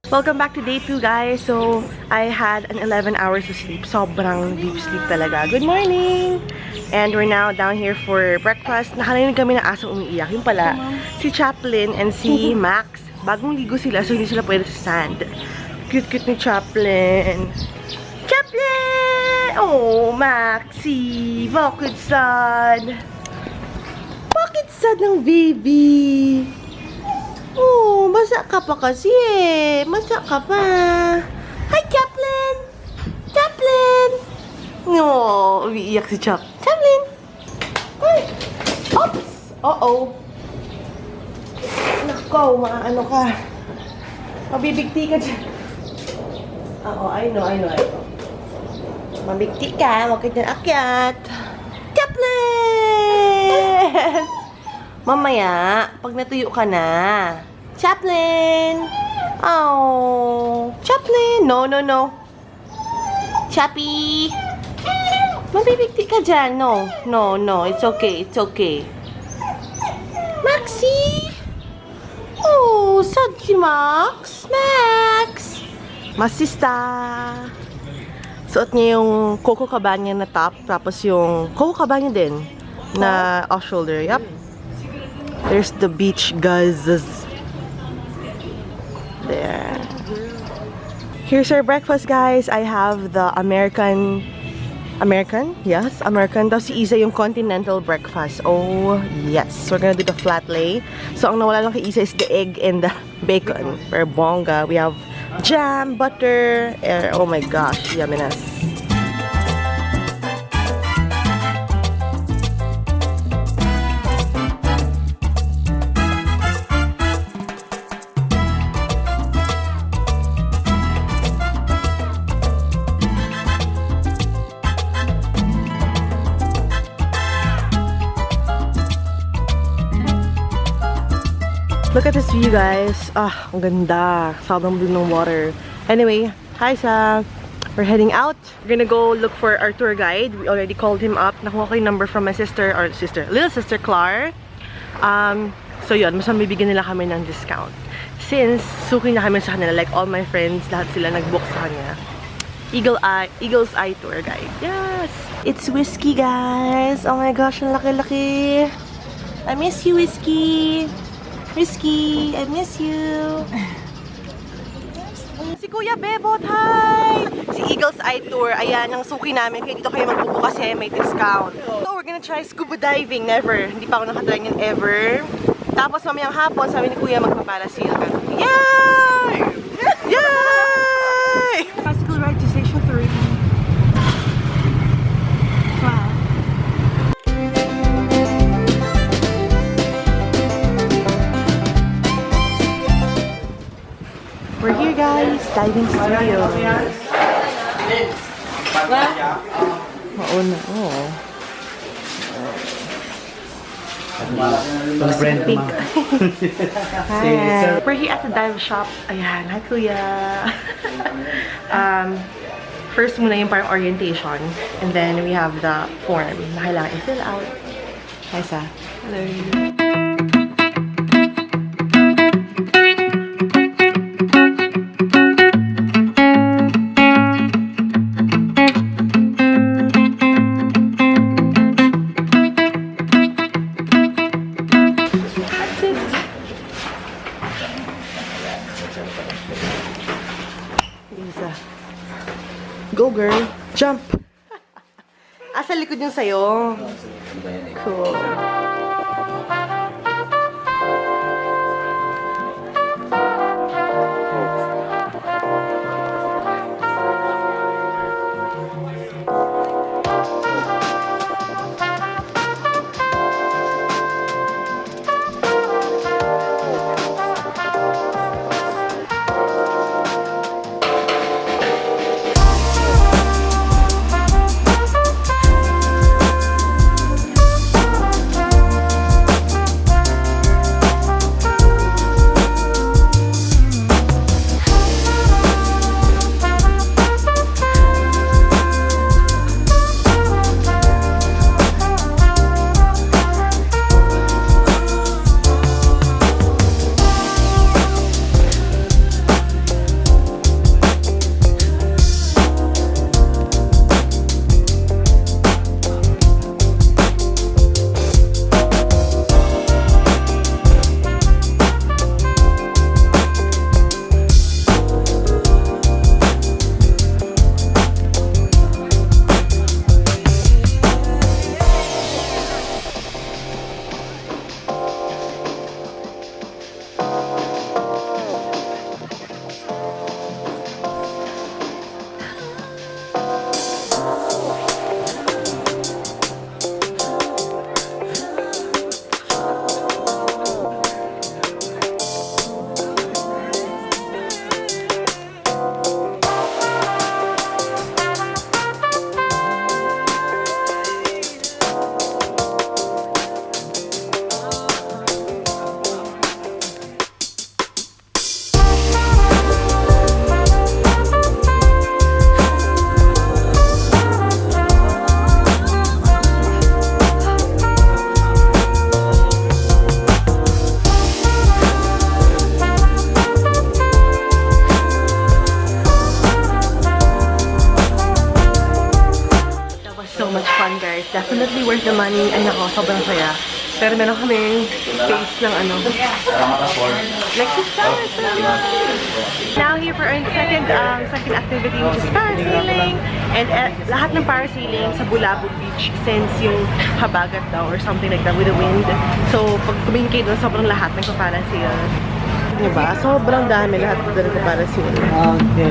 Welcome back to day 2, guys. So, I had an 11 hours of sleep. Sobrang deep sleep talaga. Good morning! And we're now down here for breakfast. Nakarinig kami ng asong umiiyak. Yung pala, si Chaplin and si Max, bagong ligo sila so hindi sila pwede sa sand. Cute-cute ni Chaplin. Chaplin! Oh, Maxie! Bakit sad? Bakit sad ng baby? Oh, basa ka pa kasi eh. Basa ka pa. Hi, Chaplin! Chaplin! No, umiiyak si Chaplin! Ay! Oops! Uh-oh! Nako, maano ka. Mabibigti ka dyan. Oo, I know. Mabigti ka, huwag ka dyan akyat. Chaplin! Mamaya, pag natuyo ka na. Chaplin! Oh! Chaplin! No. Chappy! Mabibigti ka dyan. No. It's okay. Maxie! Oh, sad si Max. Max! Masista! Suot niya yung Coco Cabana na top, tapos yung Coco Cabana din na off-shoulder. Yup. There's the beach, guys. There. Here's our breakfast, guys. I have the American? Yes, American. Tapos si Isa yung continental breakfast. Oh, yes. We're gonna do the flat lay. So, ang nawala lang kay Isa is the egg and the bacon. Pero bongga. We have jam, butter. Oh my gosh, yumminess. Look at this view, guys. Ah, ang ganda. Sobrang blue ng water. Anyway, hi Sa. We're heading out. We're gonna go look for our tour guide. We already called him up. Nakuha ko yung number from my little sister Clar. So yun, mas mabibigyan nila kami ng discount. Since suki na kami sa kanila, like all my friends, lahat sila nag-book sa kanya. Eagle's Eye tour guide. Yes! It's Whiskey, guys. Oh my gosh, ang laki-laki. I miss you, Whiskey. Whiskey, I miss you. Si Kuya Bebot, hi! Si Eagle's Eye Tour, ayan, ang suki namin. Kaya dito kayo magbubo kasi may discount. So, we're gonna try scuba diving. Never. Hindi pa ako nakatry yun ever. Tapos, mamayang hapon, sabi ni Kuya, magpaparasail ka. Yay! Yay! Bicycle ride to Station 3. Wow. We're here, guys. Diving studio. Mauna. Oh. Pink. Hi. We're here at the dive shop. Ayan. Hi, Kuya. First muna yung parang orientation. And then we have the form na kailangan i-fill out. Hi, Sa. Hello. Lisa. Go, girl. Jump. Asa likod yung sayo. Cool. worth the money. Ay nako, sobrang saya. Pero meron kami face ng ano. Lexus Parasailing! Now here for our second activity, which is parasailing. And lahat ng parasailing sa Bulabog Beach since yung habagat daw or something like that with the wind. So pag tumingin kayo doon, sobrang lahat nagpa-parasail. Diba? Sobrang dami lahat doon nagpa-parasail. Okay.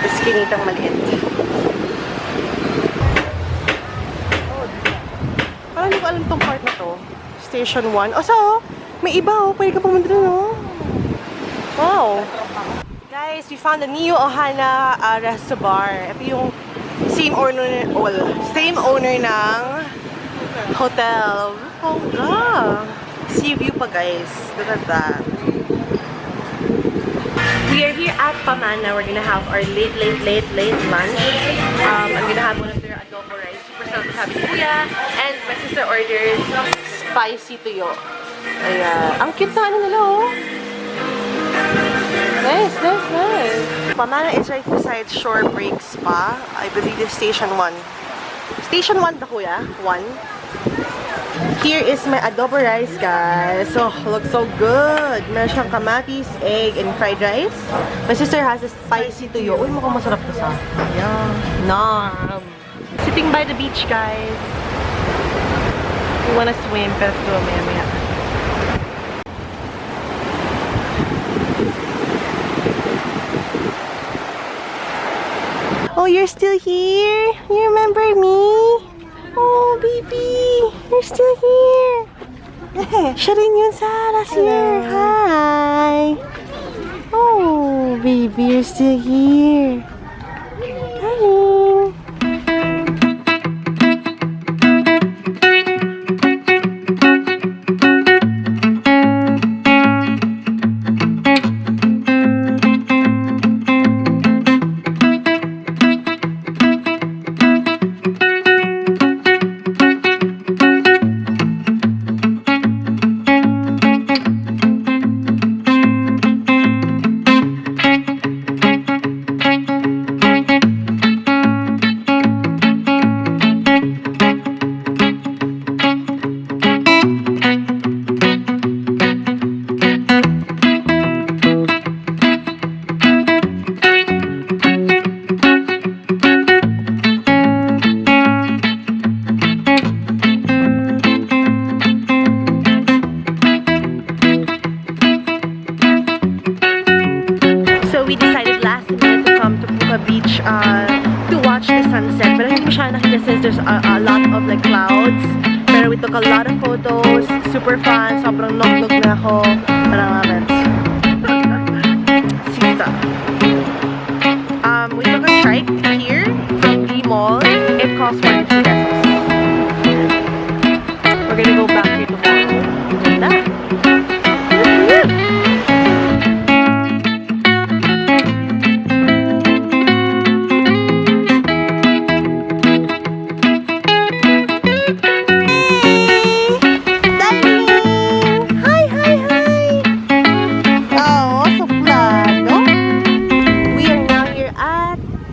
Iskinitang maliit. Parang hindi ko alam tong part na to. Station 1. Oh, so, may iba oh. Pwede ka pumunta dun oh. Wow. Guys, we found the Neo Ohana Resto Bar. Ito yung same owner ng hotel. Oh, God. Sea view pa, guys. Look at that. We are here at Pamana. We're gonna have our late lunch. I'm gonna have one of their adobo rice. Super sarap sabi ni Kuya. And my sister ordered spicy tuyo. Ayan. Ang cute na ano nila, oh. Nice. Pamana is right beside Shore Break Spa. I believe it's Station 1. Station 1 ba, Kuya? 1. Here is my adobo rice, guys. So, looks so good. Meron siyang kamatis, egg, and fried rice. My sister has a spicy tuyo. Uy, mukhang masarap to sa. Ayan. Nom. Sitting by the beach, guys. We wanna swim, pero ito maya-maya. Oh, you're still here? You remember me? Oh, baby! You're still here! Siya rin yun sa last year. Hi! Oh, baby, you're still here. Hi! just since there's a lot of like clouds. Pero we took a lot of photos. Super fun. Sobrang nog-nog na ako. Parang namin. Sita. We took a trike here from the mall. It costs 150 pesos. We're gonna go back here tomorrow. Ganda.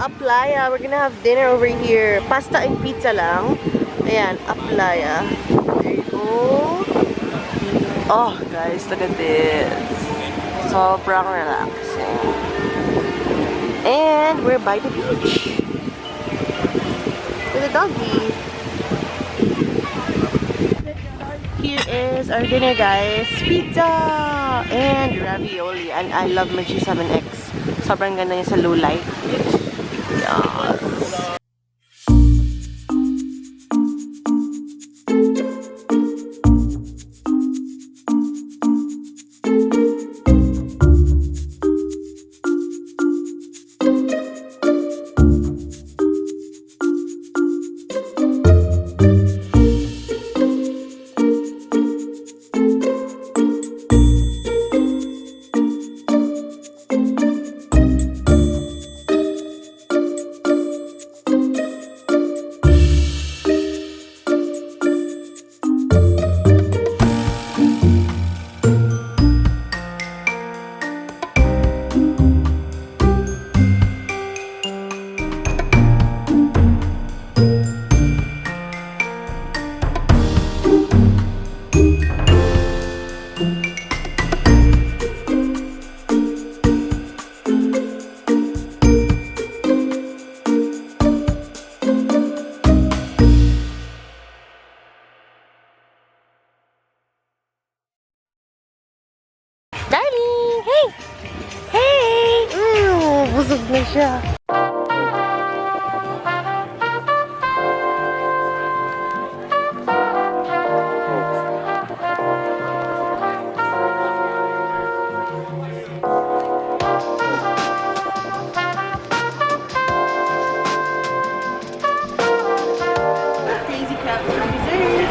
Aplaya. We're gonna have dinner over here. Pasta and pizza lang. Ayan, Aplaya. There you go. Oh, guys, look at this. Sobrang relaxing. And we're by the beach. With a doggy. Here is our dinner, guys. Pizza and ravioli. And I love my G7X. Sobrang ganda niya sa low light. Yes. Darling! Hey! Hey! Busog na siya. Crazy crabs for dessert.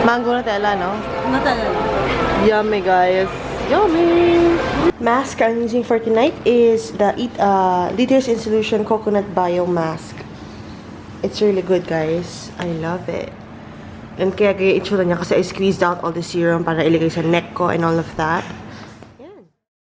Mango Nutella, no? Nutella. Yummy, guys. Yummy! Mask I'm using for tonight is the Liters in Solution Coconut Bio Mask. It's really good, guys. I love it. And kaya itsura niya kasi I squeezed out all the serum para ilagay sa neck ko and all of that.